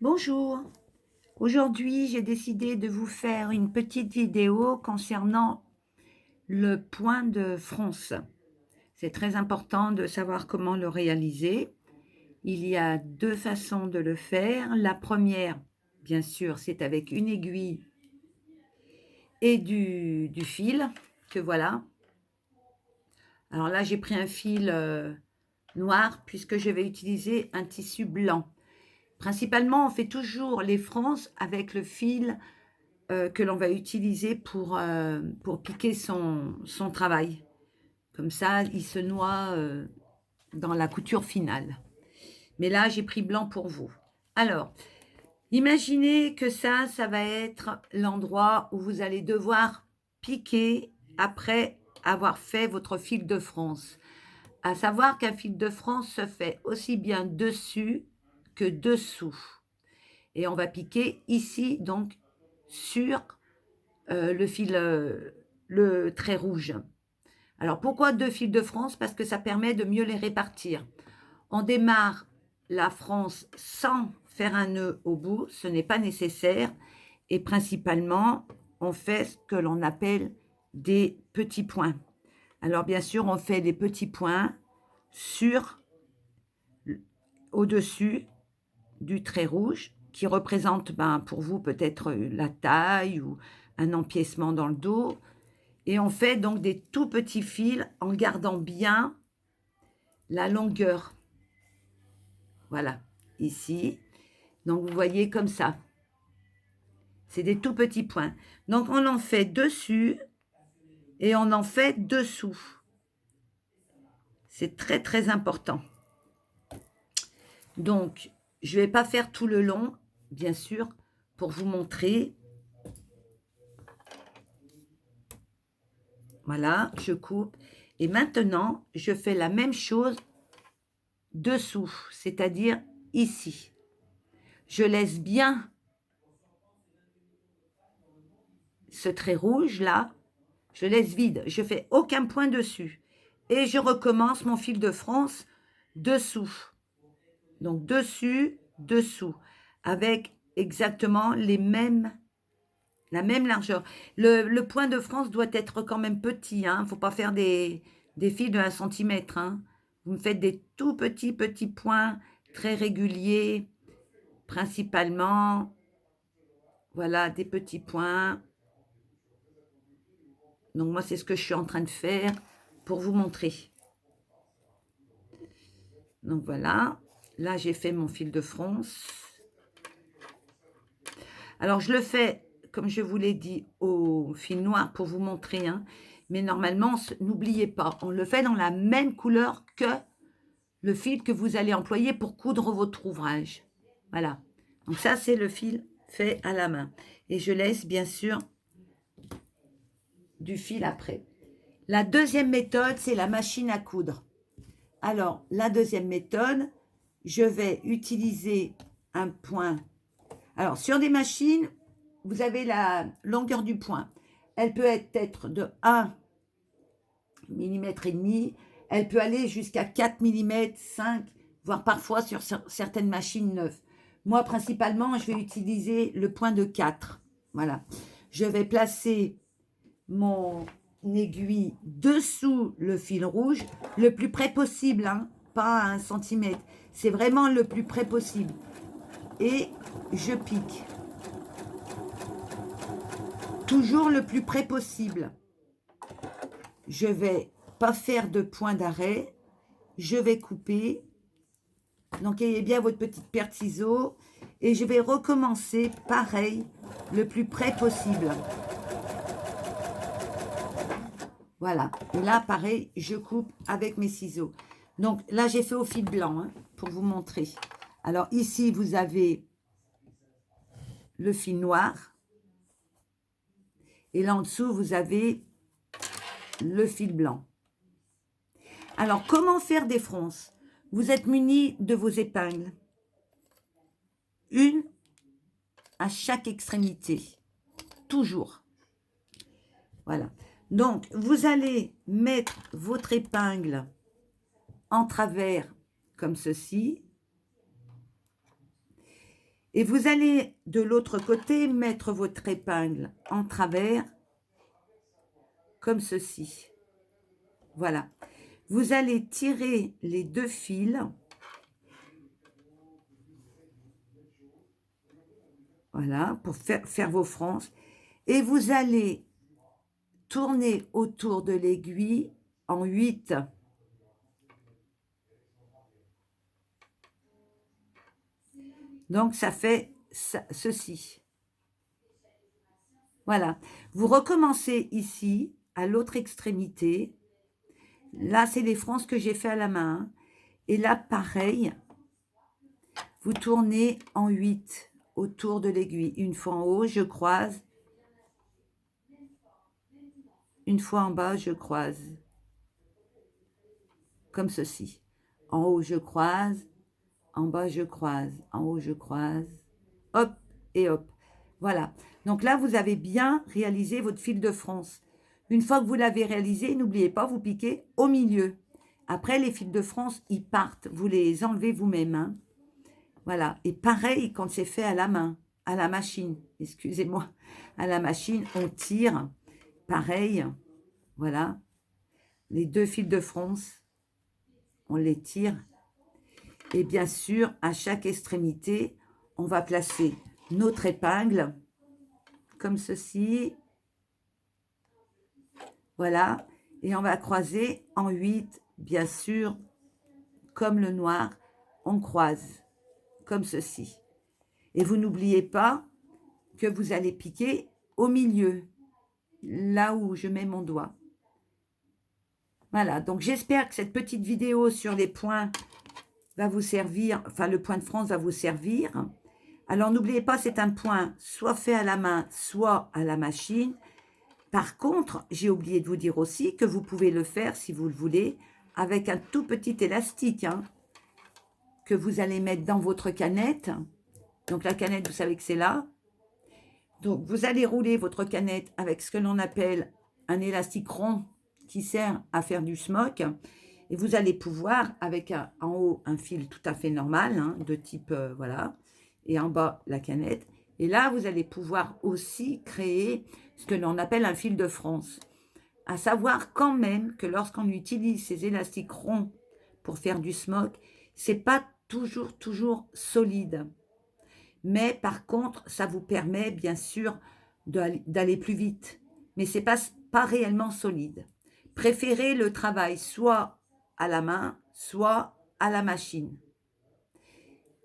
Bonjour, aujourd'hui j'ai décidé de vous faire une petite vidéo concernant le point de fronce. C'est très important de savoir comment le réaliser. Il y a deux façons de le faire. La première, bien sûr, c'est avec une aiguille et du fil, que voilà. Alors là, j'ai pris un fil noir puisque je vais utiliser un tissu blanc. Principalement, on fait toujours les fronces avec le fil que l'on va utiliser pour piquer son travail. Comme ça, il se noie dans la couture finale. Mais là, j'ai pris blanc pour vous. Alors, imaginez que ça va être l'endroit où vous allez devoir piquer après avoir fait votre fil de France. À savoir qu'un fil de France se fait aussi bien dessus que dessous. Et on va piquer ici, donc, sur le fil, le trait rouge. Alors pourquoi 2 fils de France? Parce que ça permet de mieux les répartir. On démarre la France sans faire un nœud au bout, ce n'est pas nécessaire et principalement, on fait ce que l'on appelle des petits points. Alors bien sûr, on fait des petits points sur au-dessus du trait rouge qui représente, ben, pour vous peut-être la taille ou un empiècement dans le dos. Et on fait donc des tout petits fils en gardant bien la longueur. Voilà, ici. Donc vous voyez comme ça. C'est des tout petits points. Donc on en fait dessus et on en fait dessous. C'est très très important. Donc je ne vais pas faire tout le long, bien sûr, pour vous montrer. Voilà, je coupe. Et maintenant, je fais la même chose dessous, c'est-à-dire ici. Je laisse bien ce trait rouge là, je laisse vide, je fais aucun point dessus. Et je recommence mon fil de France dessous. Donc dessus, dessous, avec exactement la même largeur. Le point de France doit être quand même petit, hein. Il ne faut pas faire des fils de 1 centimètre. Hein. Vous me faites des tout petits points très réguliers, principalement. Voilà, des petits points. Donc moi, c'est ce que je suis en train de faire pour vous montrer. Donc voilà, là j'ai fait mon fil de France. Alors je le fais, comme je vous l'ai dit, au fil noir pour vous montrer, hein, mais normalement, n'oubliez pas, on le fait dans la même couleur que le fil que vous allez employer pour coudre votre ouvrage. Voilà, donc ça c'est le fil fait à la main. Et je laisse bien sûr du fil après. La deuxième méthode, c'est la machine à coudre. Alors, la deuxième méthode, je vais utiliser un point. Alors, sur des machines, vous avez la longueur du point. Elle peut être de 1 millimètre et demi. Elle peut aller jusqu'à 4 millimètres, 5, voire parfois sur certaines machines 9. Moi, principalement, je vais utiliser le point de 4. Voilà. Je vais placer mon aiguille dessous le fil rouge, le plus près possible, hein, pas à 1 centimètre. C'est vraiment le plus près possible. Et je pique. Toujours le plus près possible. Je vais pas faire de point d'arrêt. Je vais couper. Donc, ayez bien votre petite paire de ciseaux. Et je vais recommencer pareil, le plus près possible. Voilà. Et là, pareil, je coupe avec mes ciseaux. Donc, là, j'ai fait au fil blanc, hein, pour vous montrer. Alors, ici, vous avez le fil noir. Et là, en dessous, vous avez le fil blanc. Alors, comment faire des fronces? Vous êtes muni de vos épingles. Une à chaque extrémité. Toujours. Voilà. Donc, vous allez mettre votre épingle en travers, comme ceci. Et vous allez de l'autre côté mettre votre épingle en travers, comme ceci. Voilà. Vous allez tirer les 2 fils. Voilà, pour faire vos franges. Et vous allez tourner autour de l'aiguille en 8. Donc, ça fait ceci. Voilà. Vous recommencez ici, à l'autre extrémité. Là, c'est les franges que j'ai fait à la main. Et là, pareil, vous tournez en 8 autour de l'aiguille. Une fois en haut, je croise. Une fois en bas, je croise. Comme ceci. En haut, je croise. En bas, je croise. En haut, je croise. Hop et hop. Voilà. Donc là, vous avez bien réalisé votre fil de France. Une fois que vous l'avez réalisé, n'oubliez pas, vous piquez au milieu. Après, les fils de France, ils partent. Vous les enlevez vous-même. Hein. Voilà. Et pareil quand c'est fait à la main, à la machine. Excusez-moi. À la machine, on tire. Pareil. Voilà. Les 2 fils de France, on les tire. Et bien sûr, à chaque extrémité, on va placer notre épingle, comme ceci. Voilà. Et on va croiser en 8, bien sûr, comme le noir, on croise, comme ceci. Et vous n'oubliez pas que vous allez piquer au milieu, là où je mets mon doigt. Voilà, donc j'espère que cette petite vidéo sur les points va vous servir, enfin le point de France va vous servir. Alors n'oubliez pas, c'est un point soit fait à la main, soit à la machine. Par contre, j'ai oublié de vous dire aussi que vous pouvez le faire, si vous le voulez, avec un tout petit élastique hein, que vous allez mettre dans votre canette. Donc la canette, vous savez que c'est là. Donc vous allez rouler votre canette avec ce que l'on appelle un élastique rond qui sert à faire du smock. Et vous allez pouvoir, avec en haut un fil tout à fait normal, hein, de type, voilà, et en bas la canette. Et là, vous allez pouvoir aussi créer ce que l'on appelle un fil de France. À savoir quand même que lorsqu'on utilise ces élastiques ronds pour faire du smock, c'est pas toujours solide. Mais par contre, ça vous permet bien sûr d'aller plus vite. Mais c'est pas réellement solide. Préférez le travail soit à la main, soit à la machine.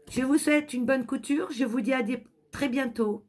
Je vous souhaite une bonne couture. Je vous dis à très bientôt.